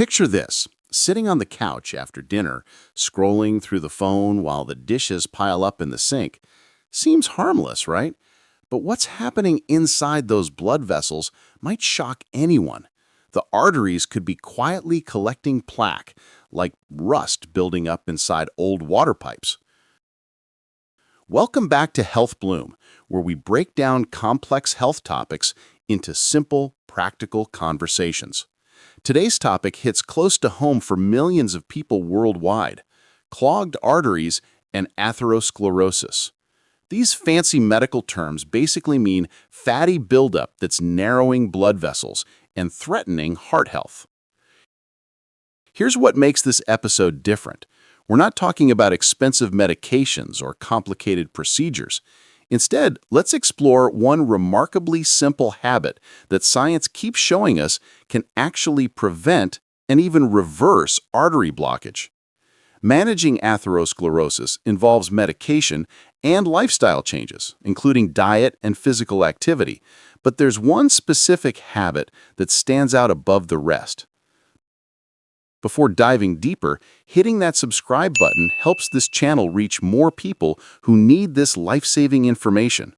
Picture this, sitting on the couch after dinner, scrolling through the phone while the dishes pile up in the sink. Seems harmless, right? But what's happening inside those blood vessels might shock anyone. The arteries could be quietly collecting plaque, like rust building up inside old water pipes. Welcome back to Health Bloom, where we break down complex health topics into simple, practical conversations. Today's topic hits close to home for millions of people worldwide: clogged arteries and atherosclerosis. These fancy medical terms basically mean fatty buildup that's narrowing blood vessels and threatening heart health. Here's what makes this episode different. We're not talking about expensive medications or complicated procedures. Instead, let's explore one remarkably simple habit that science keeps showing us can actually prevent and even reverse artery blockage. Managing atherosclerosis involves medication and lifestyle changes, including diet and physical activity. But there's one specific habit that stands out above the rest. Before diving deeper, hitting that subscribe button helps this channel reach more people who need this life-saving information.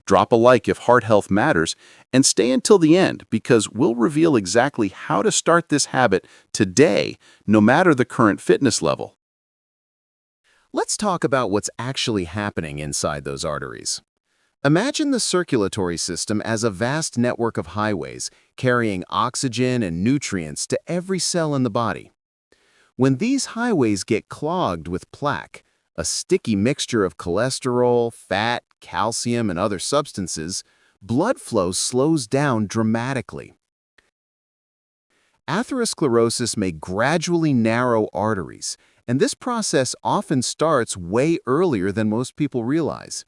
Drop a like if heart health matters, and stay until the end because we'll reveal exactly how to start this habit today, no matter the current fitness level. Let's talk about what's actually happening inside those arteries. Imagine the circulatory system as a vast network of highways carrying oxygen and nutrients to every cell in the body. When these highways get clogged with plaque, a sticky mixture of cholesterol, fat, calcium, and other substances, blood flow slows down dramatically. Atherosclerosis may gradually narrow arteries, and this process often starts way earlier than most people realize.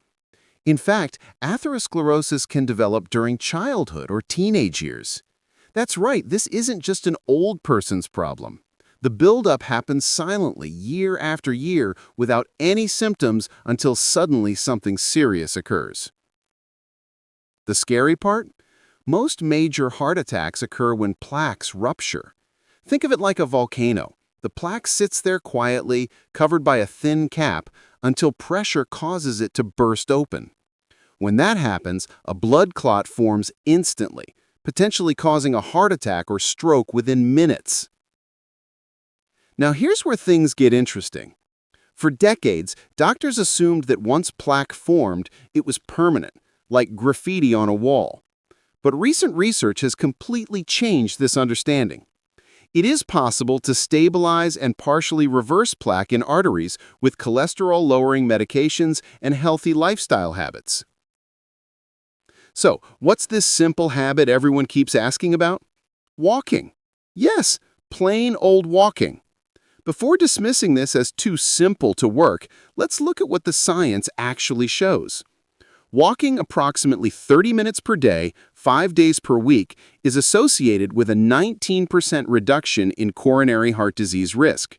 In fact, atherosclerosis can develop during childhood or teenage years. That's right, this isn't just an old person's problem. The buildup happens silently year after year without any symptoms until suddenly something serious occurs. The scary part? Most major heart attacks occur when plaques rupture. Think of it like a volcano. The plaque sits there quietly, covered by a thin cap, until pressure causes it to burst open. When that happens, a blood clot forms instantly, potentially causing a heart attack or stroke within minutes. Now here's where things get interesting. For decades, doctors assumed that once plaque formed, it was permanent, like graffiti on a wall. But recent research has completely changed this understanding. It is possible to stabilize and partially reverse plaque in arteries with cholesterol-lowering medications and healthy lifestyle habits. So, what's this simple habit everyone keeps asking about? Walking. Yes, plain old walking. Before dismissing this as too simple to work, let's look at what the science actually shows. Walking approximately 30 minutes per day, 5 days per week, is associated with a 19% reduction in coronary heart disease risk.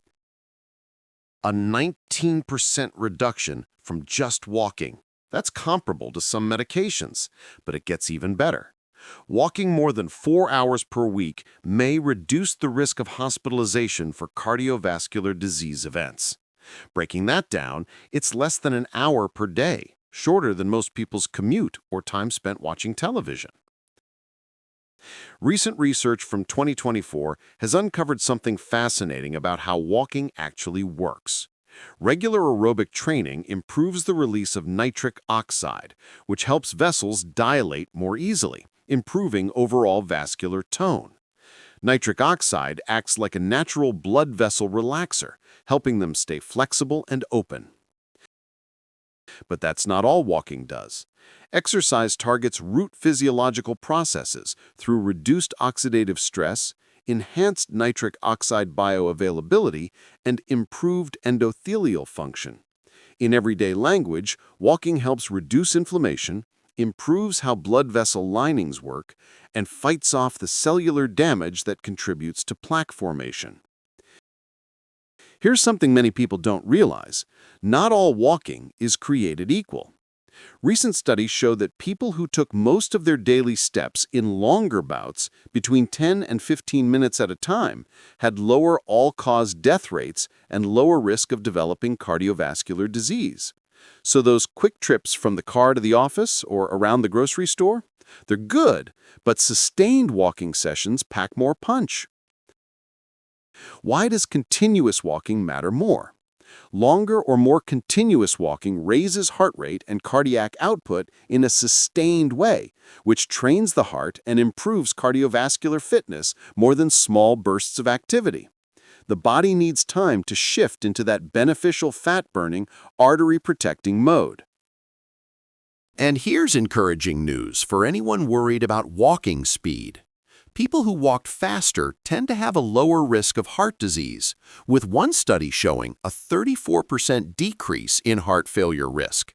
A 19% reduction from just walking. That's comparable to some medications, but it gets even better. Walking more than 4 hours per week may reduce the risk of hospitalization for cardiovascular disease events. Breaking that down, it's less than an hour per day, shorter than most people's commute or time spent watching television. Recent research from 2024 has uncovered something fascinating about how walking actually works. Regular aerobic training improves the release of nitric oxide, which helps vessels dilate more easily, improving overall vascular tone. Nitric oxide acts like a natural blood vessel relaxer, helping them stay flexible and open. But that's not all walking does. Exercise targets root physiological processes through reduced oxidative stress, enhanced nitric oxide bioavailability, and improved endothelial function. In everyday language, walking helps reduce inflammation, improves how blood vessel linings work, and fights off the cellular damage that contributes to plaque formation. Here's something many people don't realize. Not all walking is created equal. Recent studies show that people who took most of their daily steps in longer bouts, between 10 and 15 minutes at a time, had lower all-cause death rates and lower risk of developing cardiovascular disease. So those quick trips from the car to the office or around the grocery store, they're good, but sustained walking sessions pack more punch. Why does continuous walking matter more? Longer or more continuous walking raises heart rate and cardiac output in a sustained way, which trains the heart and improves cardiovascular fitness more than small bursts of activity. The body needs time to shift into that beneficial fat-burning, artery-protecting mode. And here's encouraging news for anyone worried about walking speed. People who walked faster tend to have a lower risk of heart disease, with one study showing a 34% decrease in heart failure risk.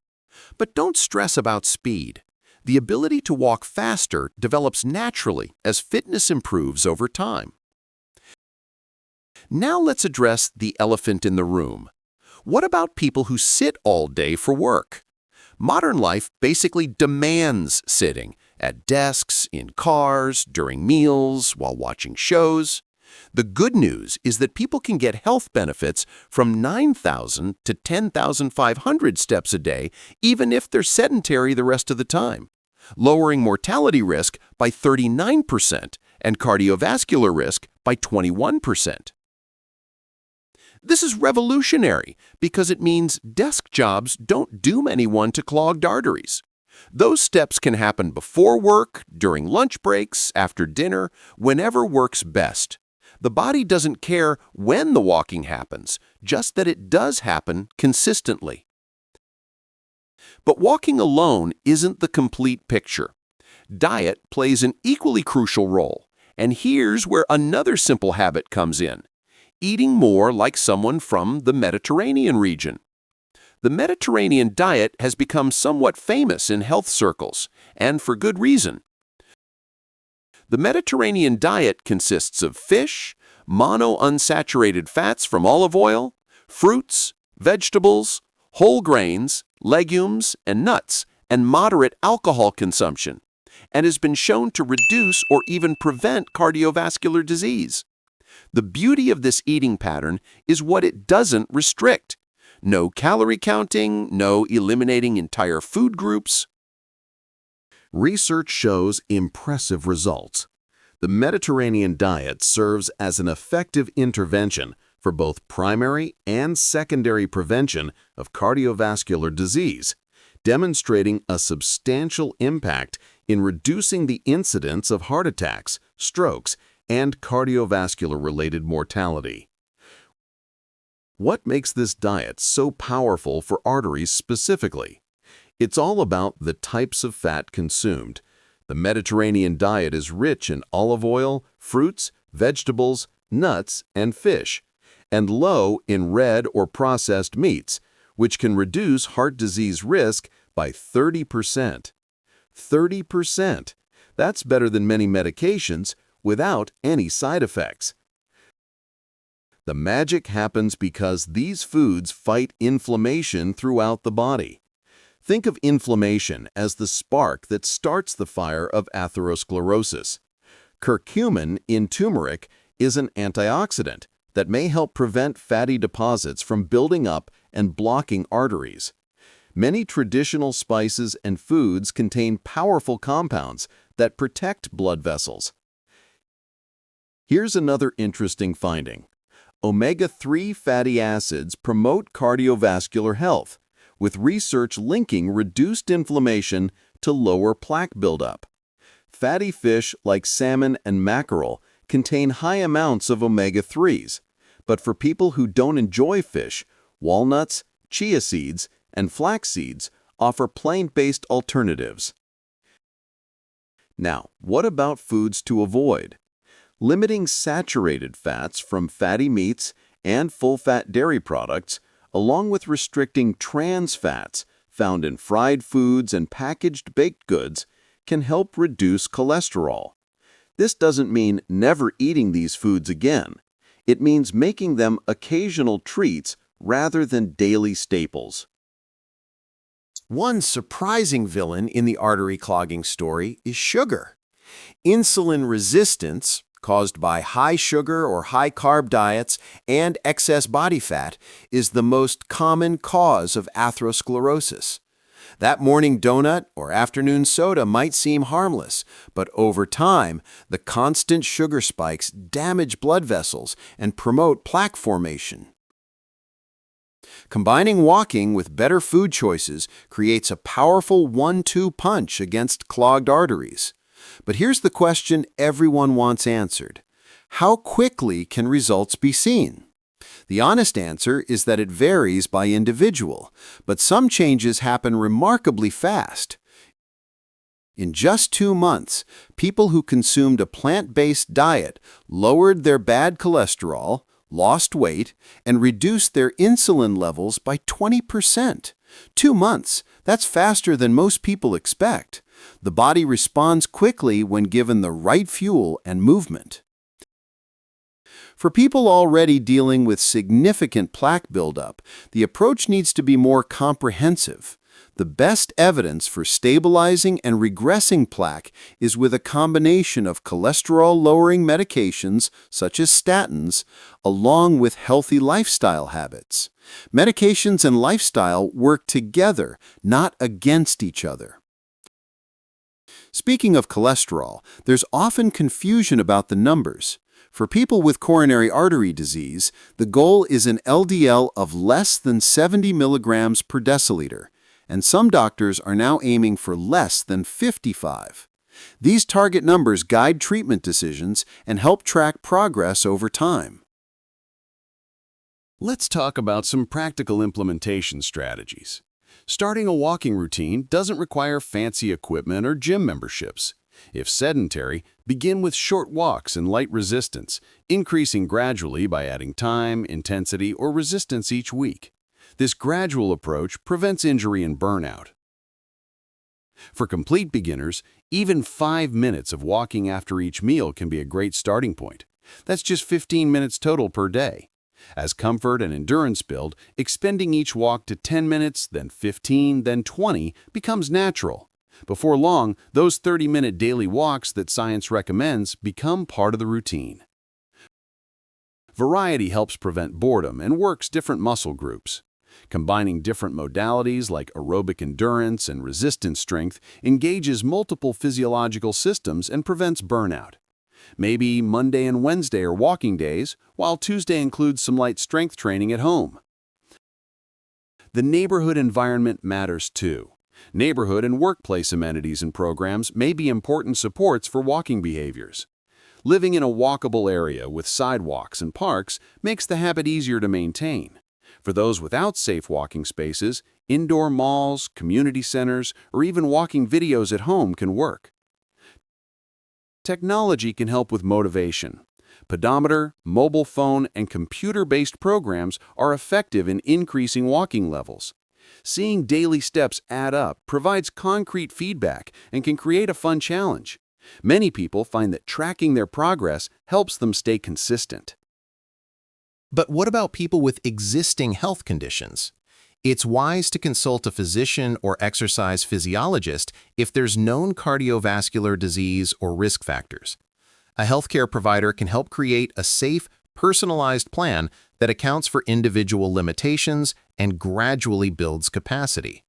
But don't stress about speed. The ability to walk faster develops naturally as fitness improves over time. Now let's address the elephant in the room. What about people who sit all day for work? Modern life basically demands sitting, at desks, in cars, during meals, while watching shows. The good news is that people can get health benefits from 9,000 to 10,500 steps a day, even if they're sedentary the rest of the time, lowering mortality risk by 39% and cardiovascular risk by 21%. This is revolutionary because it means desk jobs don't doom anyone to clogged arteries. Those steps can happen before work, during lunch breaks, after dinner, whenever works best. The body doesn't care when the walking happens, just that it does happen consistently. But walking alone isn't the complete picture. Diet plays an equally crucial role, and here's where another simple habit comes in: eating more like someone from the Mediterranean region. The Mediterranean diet has become somewhat famous in health circles, and for good reason. The Mediterranean diet consists of fish, monounsaturated fats from olive oil, fruits, vegetables, whole grains, legumes, and nuts, and moderate alcohol consumption, and has been shown to reduce or even prevent cardiovascular disease. The beauty of this eating pattern is what it doesn't restrict. No calorie counting, no eliminating entire food groups. Research shows impressive results. The Mediterranean diet serves as an effective intervention for both primary and secondary prevention of cardiovascular disease, demonstrating a substantial impact in reducing the incidence of heart attacks, strokes, and cardiovascular-related mortality. What makes this diet so powerful for arteries specifically? It's all about the types of fat consumed. The Mediterranean diet is rich in olive oil, fruits, vegetables, nuts, and fish, and low in red or processed meats, which can reduce heart disease risk by 30%. 30%! That's better than many medications without any side effects. The magic happens because these foods fight inflammation throughout the body. Think of inflammation as the spark that starts the fire of atherosclerosis. Curcumin in turmeric is an antioxidant that may help prevent fatty deposits from building up and blocking arteries. Many traditional spices and foods contain powerful compounds that protect blood vessels. Here's another interesting finding. Omega-3 fatty acids promote cardiovascular health, with research linking reduced inflammation to lower plaque buildup. Fatty fish like salmon and mackerel contain high amounts of omega-3s, but for people who don't enjoy fish, walnuts, chia seeds, and flax seeds offer plant-based alternatives. Now, what about foods to avoid? Limiting saturated fats from fatty meats and full-fat dairy products, along with restricting trans fats found in fried foods and packaged baked goods, can help reduce cholesterol. This doesn't mean never eating these foods again. It means making them occasional treats rather than daily staples. One surprising villain in the artery clogging story is sugar. Insulin resistance, caused by high sugar or high carb diets and excess body fat, is the most common cause of atherosclerosis. That morning donut or afternoon soda might seem harmless, but over time, the constant sugar spikes damage blood vessels and promote plaque formation. Combining walking with better food choices creates a powerful 1-2 punch against clogged arteries. But here's the question everyone wants answered. How quickly can results be seen? The honest answer is that it varies by individual, but some changes happen remarkably fast. In just 2 months, people who consumed a plant-based diet lowered their bad cholesterol, lost weight, and reduced their insulin levels by 20%. 2 months, that's faster than most people expect. The body responds quickly when given the right fuel and movement. For people already dealing with significant plaque buildup, the approach needs to be more comprehensive. The best evidence for stabilizing and regressing plaque is with a combination of cholesterol-lowering medications, such as statins, along with healthy lifestyle habits. Medications and lifestyle work together, not against each other. Speaking of cholesterol, there's often confusion about the numbers. For people with coronary artery disease, the goal is an LDL of less than 70 milligrams per deciliter, and some doctors are now aiming for less than 55. These target numbers guide treatment decisions and help track progress over time. Let's talk about some practical implementation strategies. Starting a walking routine doesn't require fancy equipment or gym memberships. If sedentary, begin with short walks and light resistance, increasing gradually by adding time, intensity, or resistance each week. This gradual approach prevents injury and burnout. For complete beginners, even 5 minutes of walking after each meal can be a great starting point. That's just 15 minutes total per day. As comfort and endurance build, expanding each walk to 10 minutes, then 15, then 20 becomes natural. Before long, those 30-minute daily walks that science recommends become part of the routine. Variety helps prevent boredom and works different muscle groups. Combining different modalities like aerobic endurance and resistance strength engages multiple physiological systems and prevents burnout. Maybe Monday and Wednesday are walking days, while Tuesday includes some light strength training at home. The neighborhood environment matters too. Neighborhood and workplace amenities and programs may be important supports for walking behaviors. Living in a walkable area with sidewalks and parks makes the habit easier to maintain. For those without safe walking spaces, indoor malls, community centers, or even walking videos at home can work. Technology can help with motivation. Pedometer, mobile phone, and computer-based programs are effective in increasing walking levels. Seeing daily steps add up provides concrete feedback and can create a fun challenge. Many people find that tracking their progress helps them stay consistent. But what about people with existing health conditions? It's wise to consult a physician or exercise physiologist if there's known cardiovascular disease or risk factors. A healthcare provider can help create a safe, personalized plan that accounts for individual limitations and gradually builds capacity.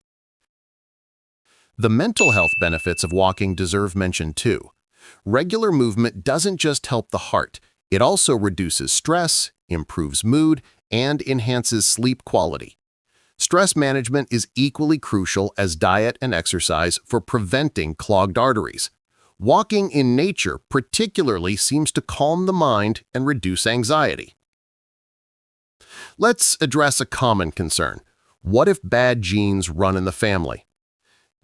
The mental health benefits of walking deserve mention too. Regular movement doesn't just help the heart, it also reduces stress, improves mood, and enhances sleep quality. Stress management is equally crucial as diet and exercise for preventing clogged arteries. Walking in nature particularly seems to calm the mind and reduce anxiety. Let's address a common concern. What if bad genes run in the family?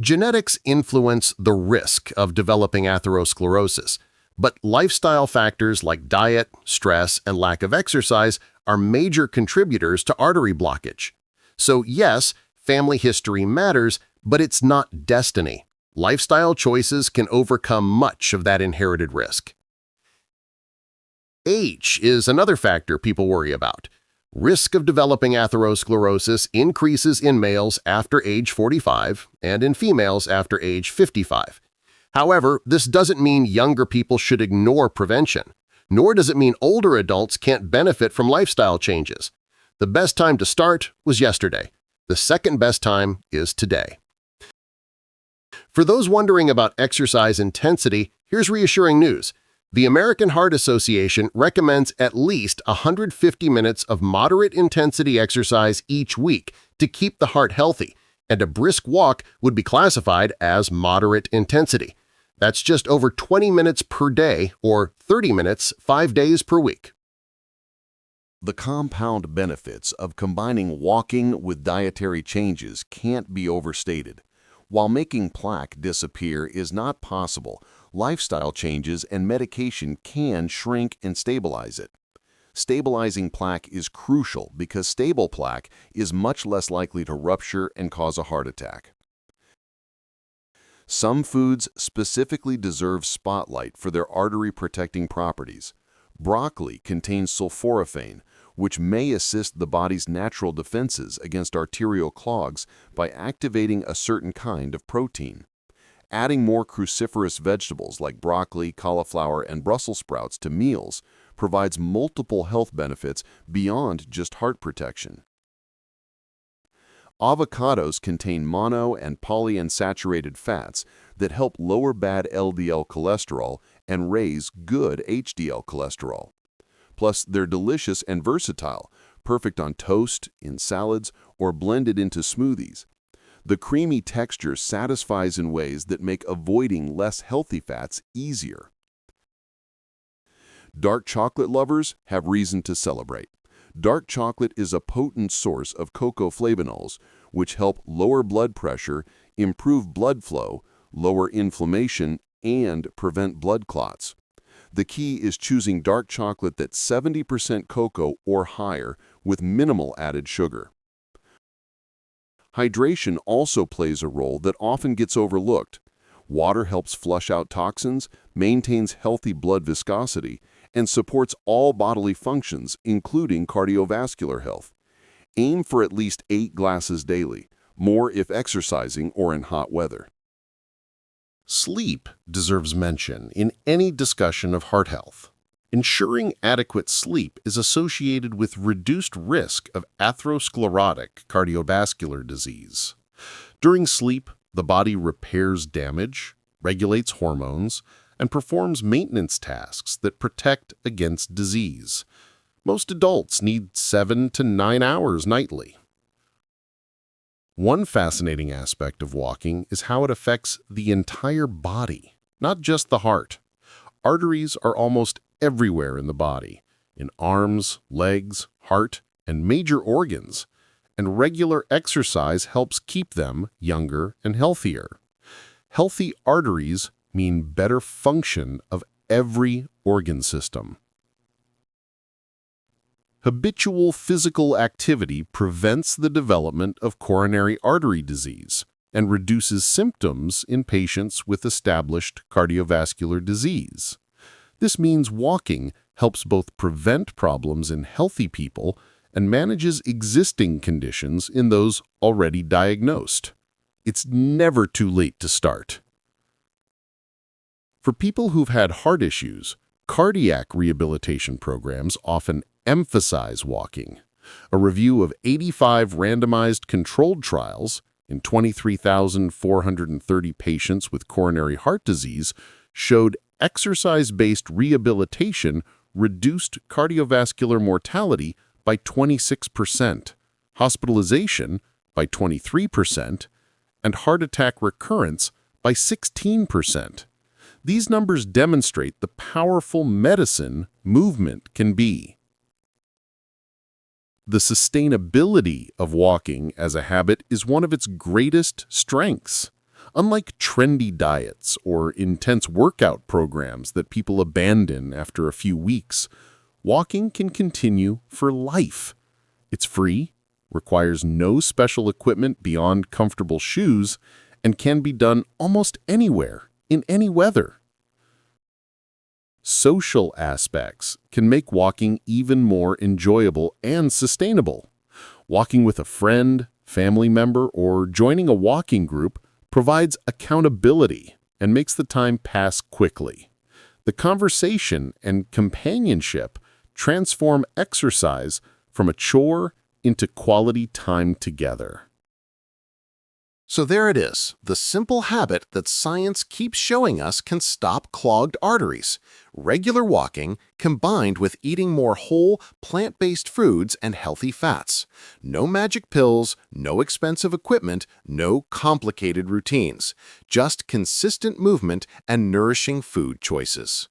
Genetics influence the risk of developing atherosclerosis, but lifestyle factors like diet, stress, and lack of exercise are major contributors to artery blockage. So yes, family history matters, but it's not destiny. Lifestyle choices can overcome much of that inherited risk. Age is another factor people worry about. Risk of developing atherosclerosis increases in males after age 45 and in females after age 55. However, this doesn't mean younger people should ignore prevention, nor does it mean older adults can't benefit from lifestyle changes. The best time to start was yesterday. The second best time is today. For those wondering about exercise intensity, here's reassuring news. The American Heart Association recommends at least 150 minutes of moderate-intensity exercise each week to keep the heart healthy, and a brisk walk would be classified as moderate intensity. That's just over 20 minutes per day or 30 minutes 5 days per week. The compound benefits of combining walking with dietary changes can't be overstated. While making plaque disappear is not possible, lifestyle changes and medication can shrink and stabilize it. Stabilizing plaque is crucial because stable plaque is much less likely to rupture and cause a heart attack. Some foods specifically deserve spotlight for their artery-protecting properties. Broccoli contains sulforaphane, which may assist the body's natural defenses against arterial clogs by activating a certain kind of protein. Adding more cruciferous vegetables like broccoli, cauliflower, and Brussels sprouts to meals provides multiple health benefits beyond just heart protection. Avocados contain mono- and polyunsaturated fats that help lower bad LDL cholesterol and raise good HDL cholesterol. Plus, they're delicious and versatile, perfect on toast, in salads, or blended into smoothies. The creamy texture satisfies in ways that make avoiding less healthy fats easier. Dark chocolate lovers have reason to celebrate. Dark chocolate is a potent source of cocoa flavonols, which help lower blood pressure, improve blood flow, lower inflammation, and prevent blood clots. The key is choosing dark chocolate that's 70% cocoa or higher with minimal added sugar. Hydration also plays a role that often gets overlooked. Water helps flush out toxins, maintains healthy blood viscosity, and supports all bodily functions, including cardiovascular health. Aim for at least 8 glasses daily, more if exercising or in hot weather. Sleep deserves mention in any discussion of heart health. Ensuring adequate sleep is associated with reduced risk of atherosclerotic cardiovascular disease. During sleep, the body repairs damage, regulates hormones, and performs maintenance tasks that protect against disease. Most adults need 7 to 9 hours nightly. One fascinating aspect of walking is how it affects the entire body, not just the heart. Arteries are almost everywhere in the body, in arms, legs, heart, and major organs, and regular exercise helps keep them younger and healthier. Healthy arteries mean better function of every organ system. Habitual physical activity prevents the development of coronary artery disease and reduces symptoms in patients with established cardiovascular disease. This means walking helps both prevent problems in healthy people and manages existing conditions in those already diagnosed. It's never too late to start. For people who've had heart issues, cardiac rehabilitation programs often emphasize walking. A review of 85 randomized controlled trials in 23,430 patients with coronary heart disease showed exercise-based rehabilitation reduced cardiovascular mortality by 26%, hospitalization by 23%, and heart attack recurrence by 16%. These numbers demonstrate the powerful medicine movement can be. The sustainability of walking as a habit is one of its greatest strengths. Unlike trendy diets or intense workout programs that people abandon after a few weeks, walking can continue for life. It's free, requires no special equipment beyond comfortable shoes, and can be done almost anywhere, in any weather. Social aspects can make walking even more enjoyable and sustainable. Walking with a friend, family member, or joining a walking group provides accountability and makes the time pass quickly. The conversation and companionship transform exercise from a chore into quality time together. So there it is, the simple habit that science keeps showing us can stop clogged arteries. Regular walking combined with eating more whole, plant-based foods and healthy fats. No magic pills, no expensive equipment, no complicated routines. Just consistent movement and nourishing food choices.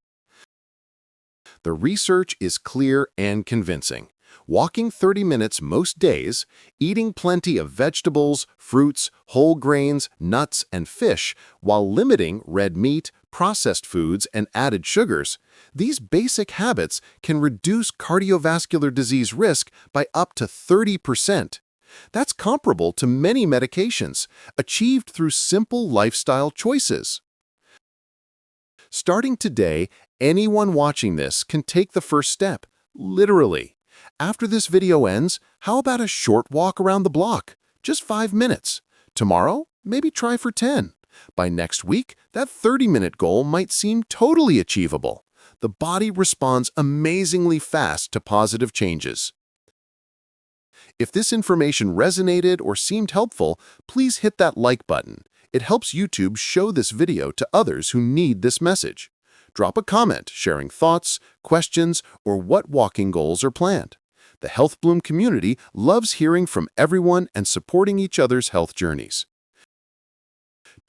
The research is clear and convincing. Walking 30 minutes most days, eating plenty of vegetables, fruits, whole grains, nuts, and fish, while limiting red meat, processed foods, and added sugars, these basic habits can reduce cardiovascular disease risk by up to 30%. That's comparable to many medications, achieved through simple lifestyle choices. Starting today, anyone watching this can take the first step, literally. After this video ends, how about a short walk around the block? Just 5 minutes. Tomorrow, maybe try for 10. By next week, that 30-minute goal might seem totally achievable. The body responds amazingly fast to positive changes. If this information resonated or seemed helpful, please hit that like button. It helps YouTube show this video to others who need this message. Drop a comment sharing thoughts, questions, or what walking goals are planned. The Health Bloom community loves hearing from everyone and supporting each other's health journeys.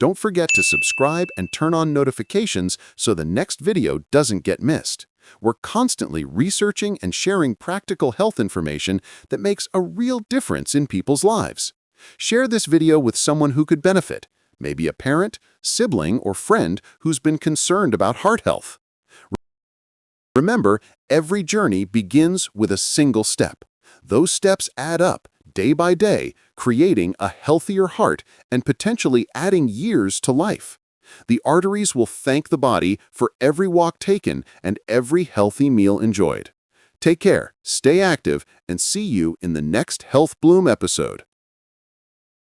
Don't forget to subscribe and turn on notifications so the next video doesn't get missed. We're constantly researching and sharing practical health information that makes a real difference in people's lives. Share this video with someone who could benefit. Maybe a parent, sibling, or friend who's been concerned about heart health. Remember, every journey begins with a single step. Those steps add up, day by day, creating a healthier heart and potentially adding years to life. The arteries will thank the body for every walk taken and every healthy meal enjoyed. Take care, stay active, and see you in the next Health Bloom episode.